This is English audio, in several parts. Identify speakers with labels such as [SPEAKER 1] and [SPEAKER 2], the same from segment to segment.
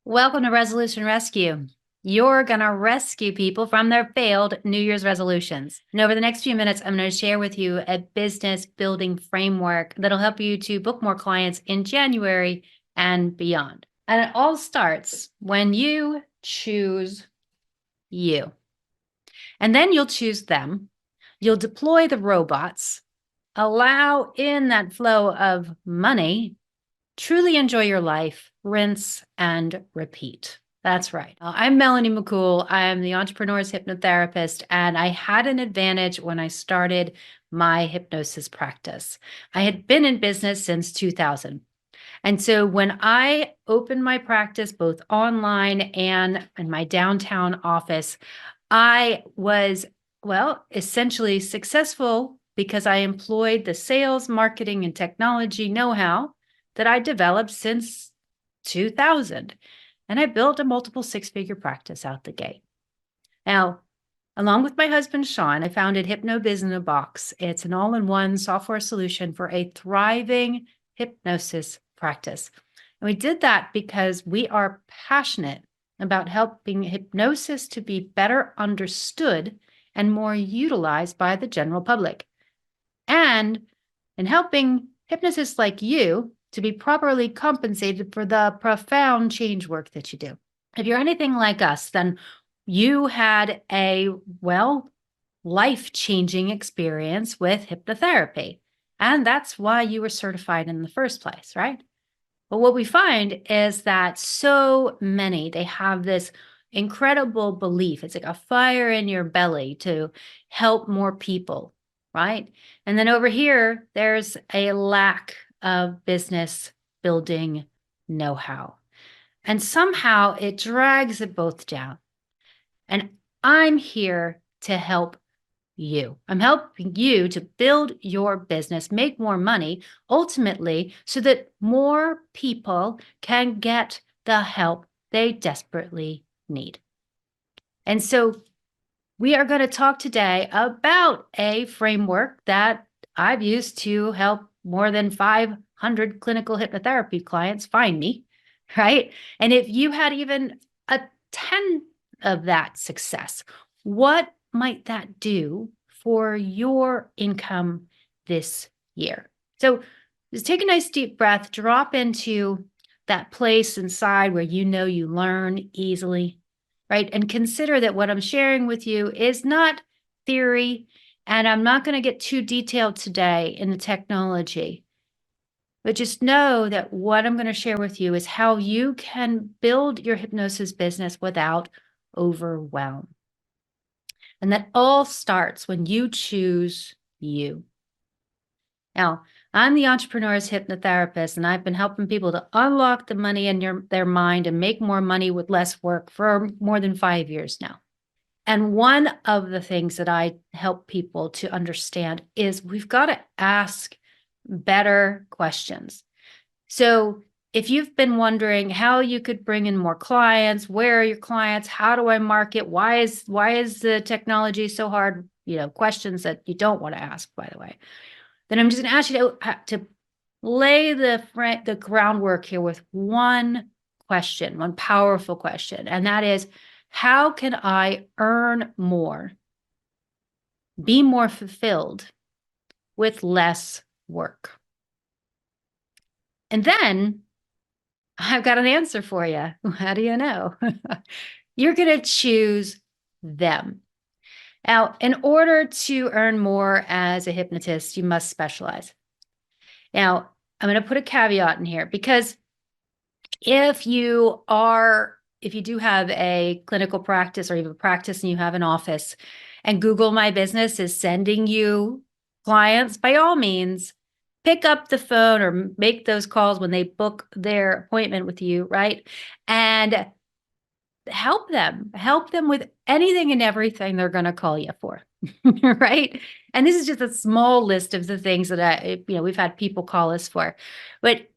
[SPEAKER 1] Welcome to Resolution Rescue. You're going to rescue people from their failed New Year's resolutions. And over the next few minutes, I'm going to share with you a business building framework that'll help you to book more clients in January and beyond. And it all starts when you choose you. And then you'll choose them. You'll deploy the robots, allow in that flow of money, truly enjoy your life, rinse and repeat. That's right. I'm Melanie McCool. I am the entrepreneur's hypnotherapist, and I had an advantage when I started my hypnosis practice. I had been in business since 2000. And so when I opened my practice, both online and in my downtown office, I was, essentially successful because I employed the sales, marketing, and technology know-how that I developed since 2000. And I built a multiple six-figure practice out the gate. Now, along with my husband, Sean, I founded HypnoBiz-in-a-Box. It's an all-in-one software solution for a thriving hypnosis practice. And we did that because we are passionate about helping hypnosis to be better understood and more utilized by the general public. And in helping hypnotists like you to be properly compensated for the profound change work that you do. If you're anything like us, then you had a, life-changing experience with hypnotherapy. And that's why you were certified in the first place, right? But what we find is that so many, they have this incredible belief. It's like a fire in your belly to help more people, right? And then over here, there's a lack of business building know-how. And somehow it drags it both down. And I'm here to help you. I'm helping you to build your business, make more money, ultimately, so that more people can get the help they desperately need. And so we are going to talk today about a framework that I've used to help more than 500 clinical hypnotherapy clients find me, right? And if you had even a 10 of that success, what might that do for your income this year? So just take a nice deep breath, drop into that place inside where you know you learn easily, right? And consider that what I'm sharing with you is not theory, and I'm not going to get too detailed today in the technology. But just know that what I'm going to share with you is how you can build your hypnosis business without overwhelm. And that all starts when you choose you. Now, I'm the entrepreneur's hypnotherapist, and I've been helping people to unlock the money in their mind and make more money with less work for more than 5 years now. And one of the things that I help people to understand is we've got to ask better questions. So if you've been wondering how you could bring in more clients, where are your clients, how do I market, why is the technology so hard, questions that you don't want to ask, by the way, then I'm just going to ask you to lay the groundwork here with one question, one powerful question, and that is, how can I earn more, be more fulfilled with less work? And then I've got an answer for you. How do you know? You're going to choose them. Now, in order to earn more as a hypnotist, you must specialize. Now, I'm going to put a caveat in here because if you do have a clinical practice or you have a practice and you have an office and Google My Business is sending you clients, by all means, pick up the phone or make those calls when they book their appointment with you, right? And help them with anything and everything they're going to call you for, right? And this is just a small list of the things that we've had people call us for. But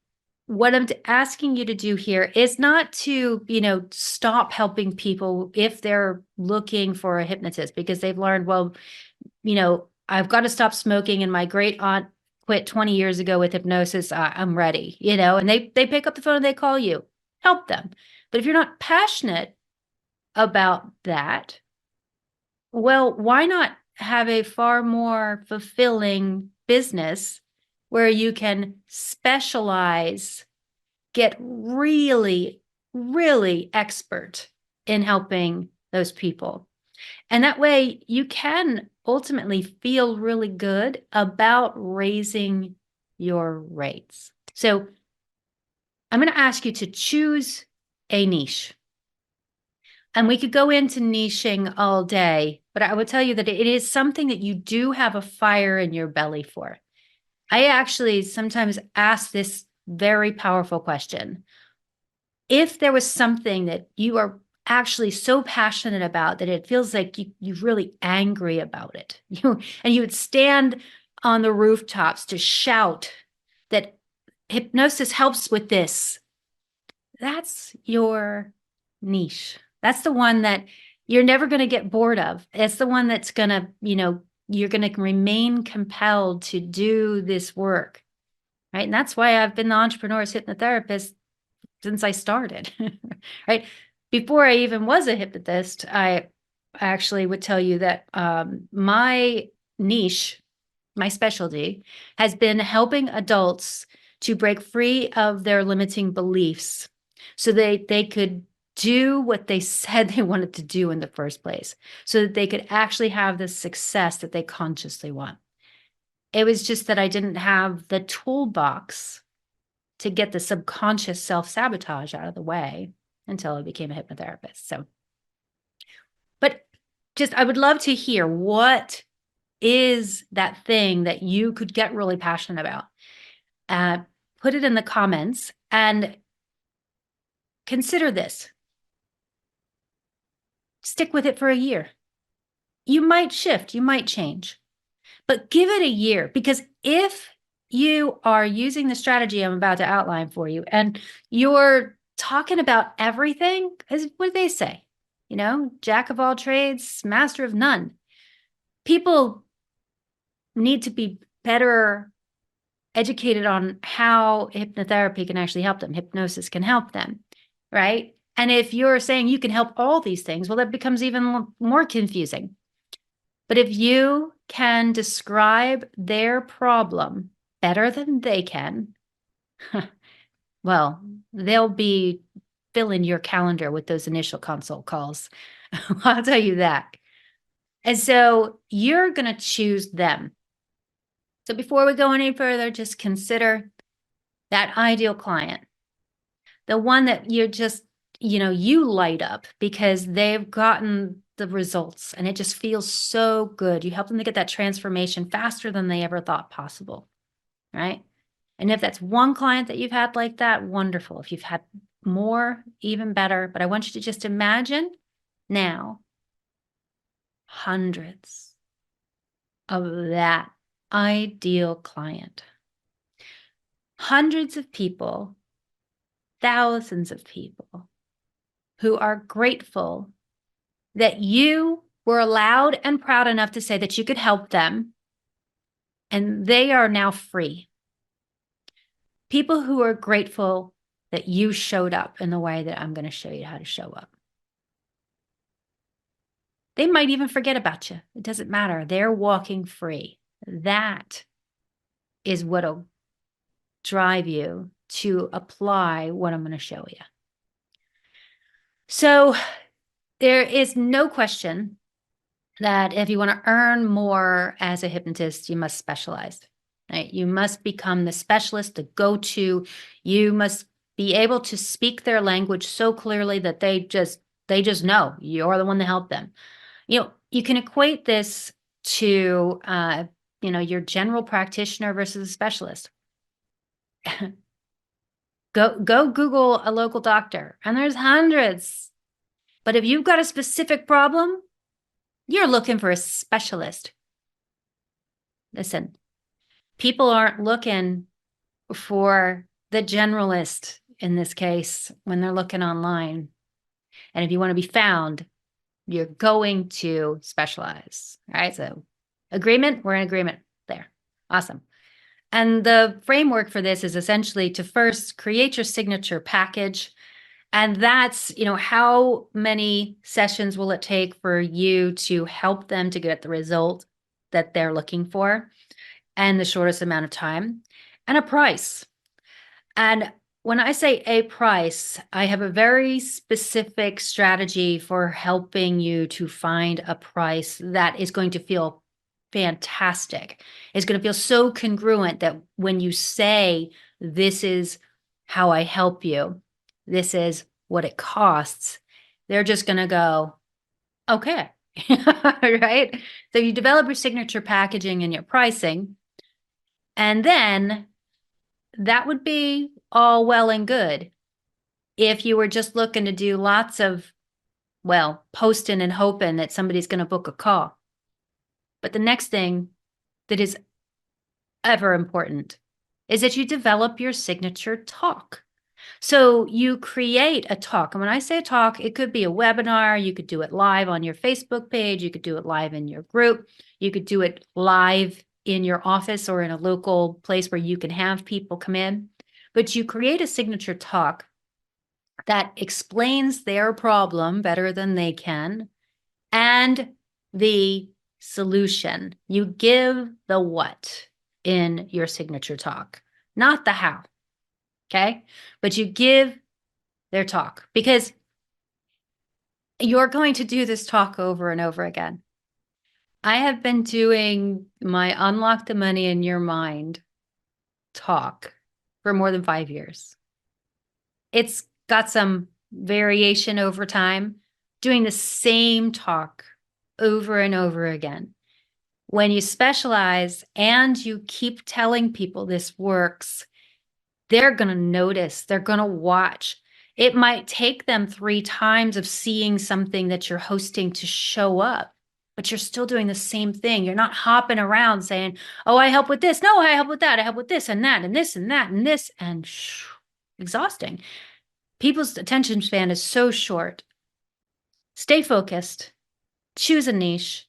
[SPEAKER 1] what I'm asking you to do here is not to, stop helping people if they're looking for a hypnotist because they've learned, I've got to stop smoking and my great aunt quit 20 years ago with hypnosis. I'm ready, and they pick up the phone and they call you. Help them. But if you're not passionate about that, well, why not have a far more fulfilling business where you can specialize, get really, really expert in helping those people? And that way you can ultimately feel really good about raising your rates. So I'm going to ask you to choose a niche. And we could go into niching all day, but I would tell you that it is something that you do have a fire in your belly for. I actually sometimes ask this very powerful question. If there was something that you are actually so passionate about that it feels like you're really angry about it, and you would stand on the rooftops to shout that hypnosis helps with this, that's your niche. That's the one that you're never going to get bored of. It's the one that's going to, you're going to remain compelled to do this work, right? And that's why I've been the entrepreneur's hypnotherapist since I started, right? Before I even was a hypnotist, I actually would tell you that my niche, my specialty, has been helping adults to break free of their limiting beliefs so they could do what they said they wanted to do in the first place, so that they could actually have the success that they consciously want. It was just that I didn't have the toolbox to get the subconscious self-sabotage out of the way until I became a hypnotherapist. So, but just, I would love to hear, what is that thing that you could get really passionate about? Put it in the comments and consider this. Stick with it for a year. You might shift, you might change, but give it a year, because if you are using the strategy I'm about to outline for you and you're talking about everything, as what do they say? Jack of all trades, master of none. People need to be better educated on how hypnotherapy can actually help them. Hypnosis can help them, right? And if you're saying you can help all these things, well, that becomes even more confusing. But if you can describe their problem better than they can, well, they'll be filling your calendar with those initial consult calls. I'll tell you that. And so you're going to choose them. So before we go any further, just consider that ideal client, the one that you're just, you light up because they've gotten the results and it just feels so good. You help them to get that transformation faster than they ever thought possible, right? And if that's one client that you've had like that, wonderful. If you've had more, even better. But I want you to just imagine now hundreds of that ideal client. Hundreds of people, thousands of people who are grateful that you were allowed and proud enough to say that you could help them, and they are now free. People who are grateful that you showed up in the way that I'm going to show you how to show up. They might even forget about you. It doesn't matter. They're walking free. That is what'll drive you to apply what I'm going to show you. So there is no question that if you want to earn more as a hypnotist, you must specialize, right? You must become the specialist, the go-to. You must be able to speak their language so clearly that they just know you're the one to help them. You can equate this to, your general practitioner versus a specialist. Go Google a local doctor, and there's hundreds. But if you've got a specific problem, you're looking for a specialist. Listen, people aren't looking for the generalist in this case when they're looking online. And if you want to be found, you're going to specialize, right? So agreement, we're in agreement there. Awesome. And the framework for this is essentially to first create your signature package And that's, how many sessions will it take for you to help them to get the result that they're looking for and the shortest amount of time, and a price. And when I say a price, I have a very specific strategy for helping you to find a price that is going to feel fantastic. It's going to feel so congruent that when you say, this is how I help you, this is what it costs, they're just going to go, okay. Right? So you develop your signature packaging and your pricing, and then that would be all well and good if you were just looking to do lots of, posting and hoping that somebody's going to book a call. But the next thing that is ever important is that you develop your signature talk. So you create a talk. And when I say a talk, it could be a webinar. You could do it live on your Facebook page. You could do it live in your group. You could do it live in your office or in a local place where you can have people come in. But you create a signature talk that explains their problem better than they can and the solution. You give the what in your signature talk, not the how. Okay. But you give their talk because you're going to do this talk over and over again. I have been doing my Unlock the Money in Your Mind talk for more than 5 years. It's got some variation over time, doing the same talk over and over again. When you specialize and you keep telling people this works, they're going to notice, they're going to watch. It might take them 3 times of seeing something that you're hosting to show up, but you're still doing the same thing. You're not hopping around saying, oh, I help with this. No, I help with that. I help with this and that and this and that and this, and exhausting. People's attention span is so short. Stay focused, choose a niche,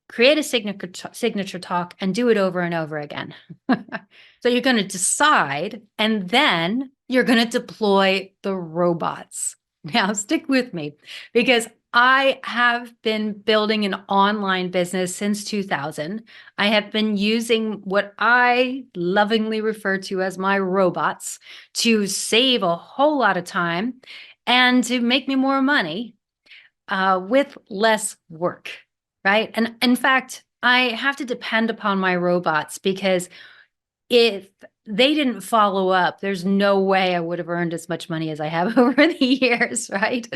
[SPEAKER 1] create a signature talk, and do it over and over again. So you're going to decide, and then you're going to deploy the robots. Now, stick with me, because I have been building an online business since 2000. I have been using what I lovingly refer to as my robots to save a whole lot of time and to make me more money with less work, right? And in fact, I have to depend upon my robots because if they didn't follow up, there's no way I would have earned as much money as I have over the years, right?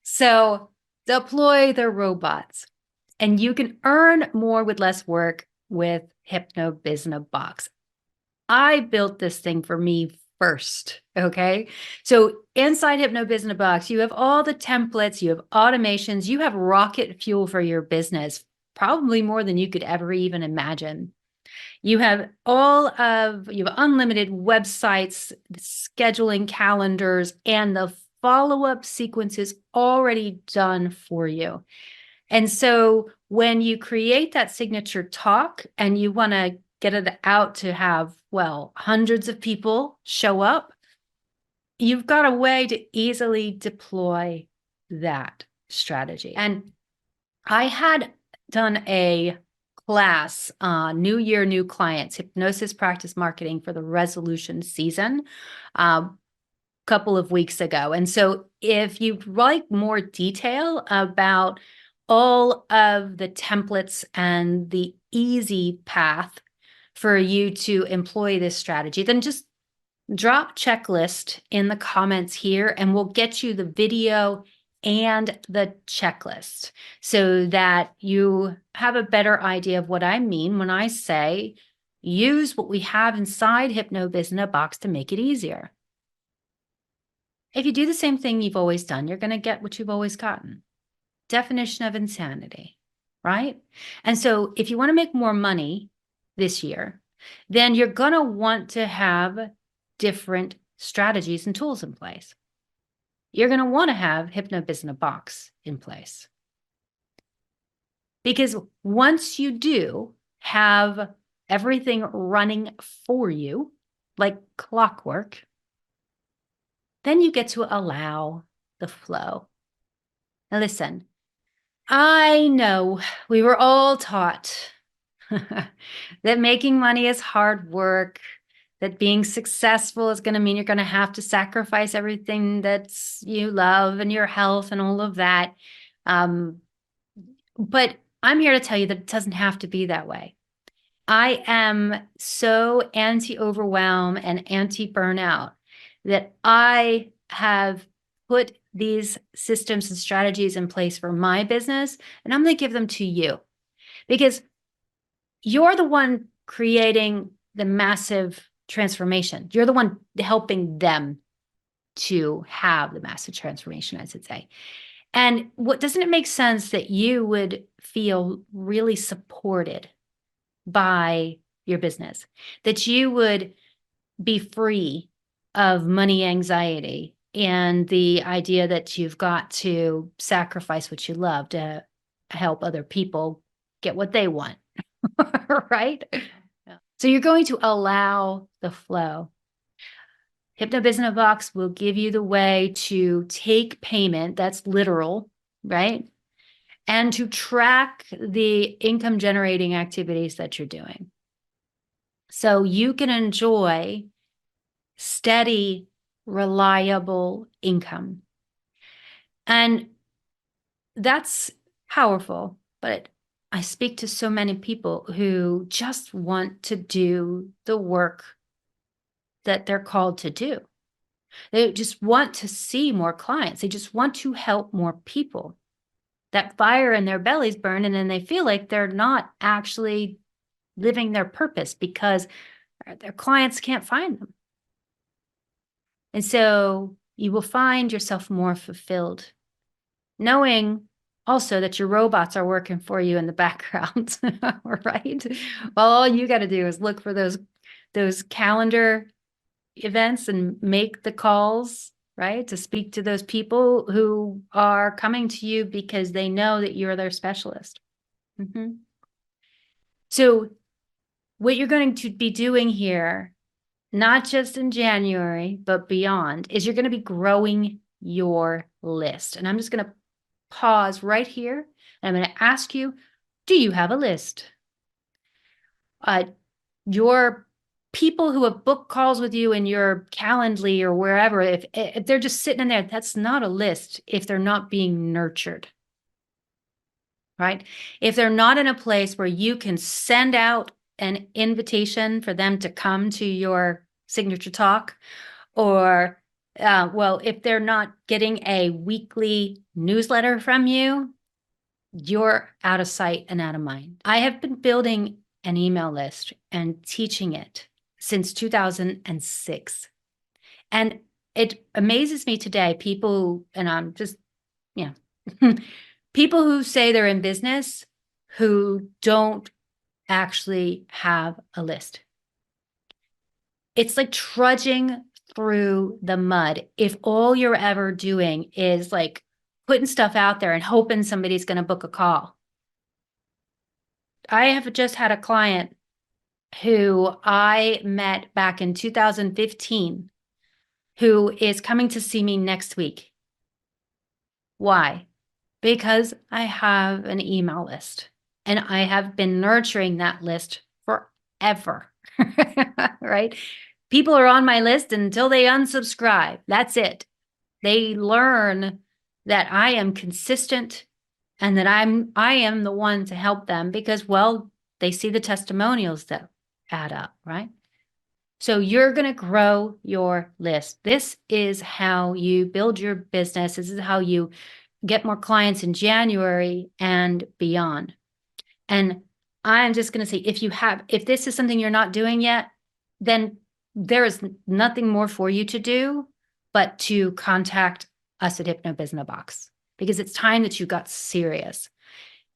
[SPEAKER 1] So deploy the robots, and you can earn more with less work with HypnoBiz-in-a-Box. I built this thing for me first, okay? So inside HypnoBiz-in-a-Box, you have all the templates, you have automations, you have rocket fuel for your business, probably more than you could ever even imagine. You have unlimited websites, scheduling calendars, and the follow-up sequences already done for you. And so when you create that signature talk and you want to get it out to have, hundreds of people show up, you've got a way to easily deploy that strategy. And I had done a class, New Year, New Clients, Hypnosis Practice Marketing for the resolution season, a couple of weeks ago. And so if you'd like more detail about all of the templates and the easy path for you to employ this strategy, then just drop checklist in the comments here and we'll get you the video and the checklist so that you have a better idea of what I mean when I say use what we have inside HypnoBiz-in-a-Box to make it easier. If you do the same thing you've always done, you're going to get what you've always gotten. Definition of insanity, right? And so if you want to make more money this year, then you're going to want to have different strategies and tools in place. You're going to want to have HypnoBiz-in-a-Box in place. Because once you do have everything running for you, like clockwork, then you get to allow the flow. Now listen, I know we were all taught that making money is hard work, that being successful is going to mean you're going to have to sacrifice everything that's you love and your health and all of that. But I'm here to tell you that it doesn't have to be that way. I am so anti-overwhelm and anti-burnout that I have put these systems and strategies in place for my business, and I'm going to give them to you because you're the one creating the massive transformation. You're the one helping them to have the massive transformation, I should say. And what doesn't it make sense that you would feel really supported by your business, that you would be free of money anxiety and the idea that you've got to sacrifice what you love to help other people get what they want, right? Yeah. So you're going to allow the flow. HypnoBiz-in-a-Box will give you the way to take payment, that's literal, right? And to track the income generating activities that you're doing. So you can enjoy steady, reliable income. And that's powerful, but I speak to so many people who just want to do the work that they're called to do. They just want to see more clients. They just want to help more people. That fire in their bellies burn, and then they feel like they're not actually living their purpose because their clients can't find them. And so you will find yourself more fulfilled, knowing also that your robots are working for you in the background, right? Well, all you got to do is look for those calendar events and make the calls, right? To speak to those people who are coming to you because they know that you're their specialist. Mm-hmm. So what you're going to be doing here, not just in January, but beyond, is you're going to be growing your list. And I'm just going to pause right here. And I'm going to ask you, do you have a list? Your people who have booked calls with you in your Calendly or wherever, if they're just sitting in there, that's not a list if they're not being nurtured, right? If they're not in a place where you can send out an invitation for them to come to your signature talk, or, well, if they're not getting a weekly newsletter from you, you're out of sight and out of mind. I have been building an email list and teaching it since 2006. And it amazes me today, people, and I'm just, people who say they're in business who don't actually have a list. It's like trudging through the mud if all you're ever doing is like putting stuff out there and hoping somebody's going to book a call. I have just had a client who I met back in 2015 who is coming to see me next week. Why? Because I have an email list and I have been nurturing that list forever, right? People are on my list until they unsubscribe. That's it. They learn that I am consistent and that I am the one to help them because, well, they see the testimonials that add up, right? So you're going to grow your list. This is how you build your business. This is how you get more clients in January and beyond. And I'm just going to say, if this is something you're not doing yet, then there is nothing more for you to do but to contact us at HypnoBiz-in-a-Box because it's time that you got serious.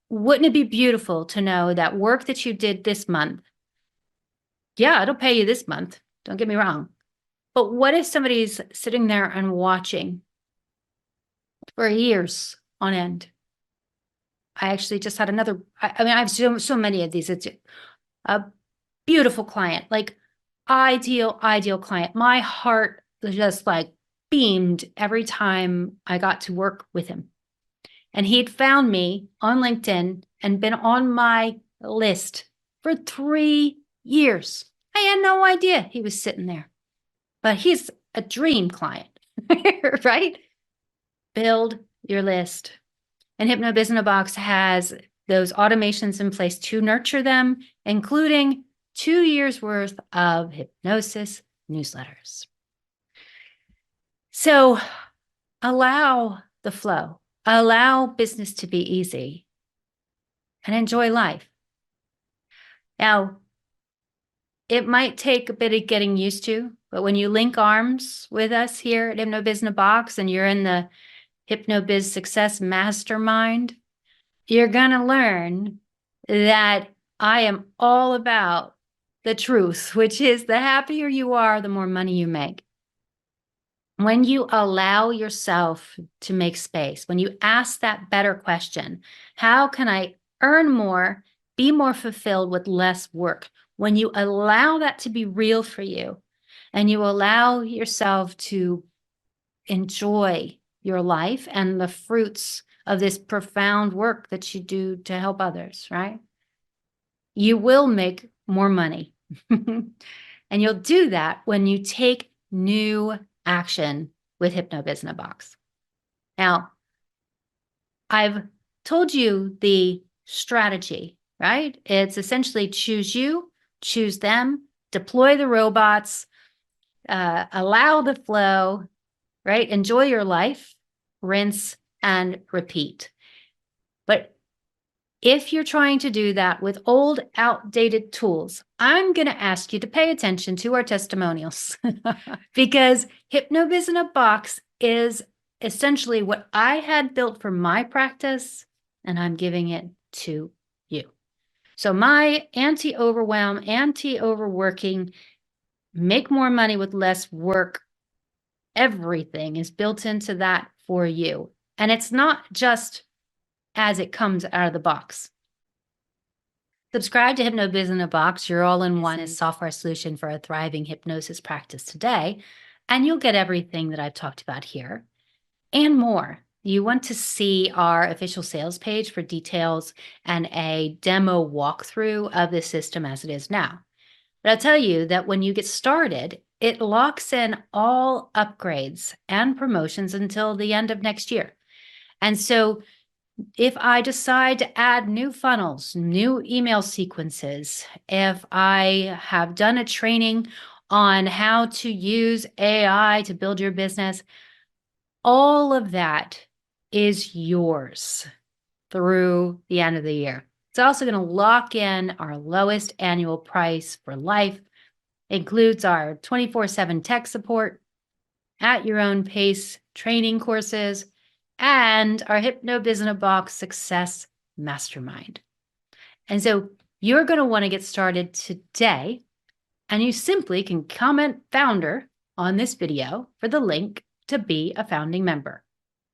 [SPEAKER 1] Wouldn't it be beautiful to know that work that you did this month, yeah, it'll pay you this month, don't get me wrong. But what if somebody's sitting there and watching for years on end? I actually just had another, I mean, I have so many of these. It's a beautiful client, like ideal client. My heart was just like beamed every time I got to work with him. And he'd found me on LinkedIn and been on my list for 3 years. I had no idea he was sitting there, but he's a dream client, right? Build your list. And HypnoBiz-in-a-Box has those automations in place to nurture them, including 2 years worth of hypnosis newsletters. So allow the flow, allow business to be easy, and enjoy life. Now, it might take a bit of getting used to, but when you link arms with us here at HypnoBiz-in-a-Box and you're in the HypnoBiz Success Mastermind, you're going to learn that I am all about the truth, which is the happier you are, the more money you make. When you allow yourself to make space, when you ask that better question, how can I earn more, be more fulfilled with less work? When you allow that to be real for you and you allow yourself to enjoy your life and the fruits of this profound work that you do to help others, right? You will make more money. And you'll do that when you take new action with HypnoBiz-in-a-Box. Now, I've told you the strategy, right? It's essentially choose you, choose them, deploy the robots, allow the flow, right? Enjoy your life, rinse and repeat. But if you're trying to do that with old, outdated tools, I'm going to ask you to pay attention to our testimonials because HypnoBiz-in-a-Box is essentially what I had built for my practice, and I'm giving it to you. So my anti-overwhelm, anti-overworking, make more money with less work, everything is built into that for you. And it's not just as it comes out of the box. Subscribe to HypnoBiz-in-a-Box, your all-in-one software solution for a thriving hypnosis practice today, and you'll get everything that I've talked about here and more. You want to see our official sales page for details and a demo walkthrough of the system as it is now. But I'll tell you that when you get started, it locks in all upgrades and promotions until the end of next year. And so if I decide to add new funnels, new email sequences, if I have done a training on how to use AI to build your business, all of that is yours through the end of the year. It's also going to lock in our lowest annual price for life. It includes our 24/7 tech support, at your own pace training courses, and our HypnoBiz-in-a-Box Success Mastermind. And so you're going to want to get started today, and you simply can comment founder on this video for the link to be a founding member.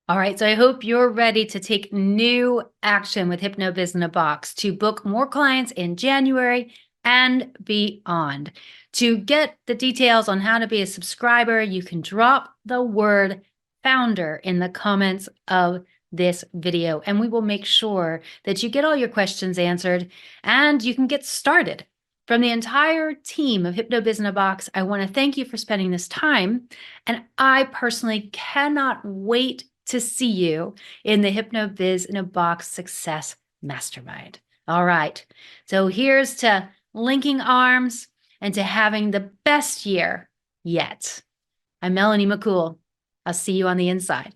[SPEAKER 1] All right, so I hope you're ready to take new action with HypnoBiz-in-a-Box to book more clients in January and beyond. To get the details on how to be a subscriber, you can drop the word founder in the comments of this video, and we will make sure that you get all your questions answered and you can get started. From the entire team of HypnoBiz-in-a-Box, I want to thank you for spending this time, and I personally cannot wait to see you in the HypnoBiz-in-a-Box Success Mastermind. All right, so here's to linking arms and to having the best year yet. I'm Melanie McCool. I'll see you on the inside.